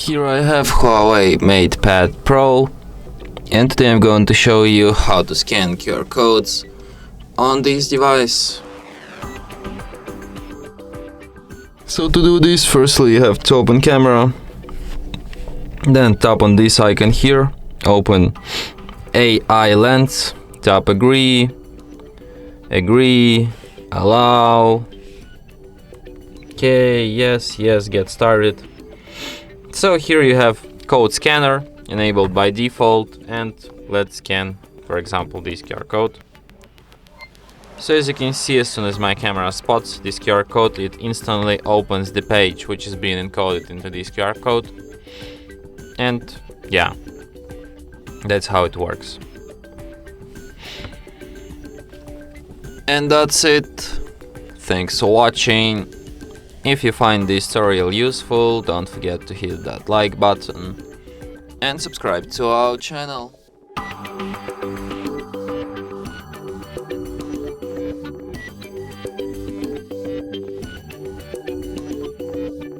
Here I have HUAWEI MatePad Pro, and today I'm going to show you how to scan QR codes on this device. So to do this, firstly you have to open camera, then tap on this icon here, open AI lens, tap agree, allow, okay, yes, get started. So here you have code scanner enabled by default, and let's scan, for example, this QR code. So as you can see, as soon as my camera spots this QR code, it instantly opens the page which is being encoded into this QR code. And yeah, that's how it works. And that's it. Thanks for watching. If you find this tutorial useful, don't forget to hit that like button and subscribe to our channel.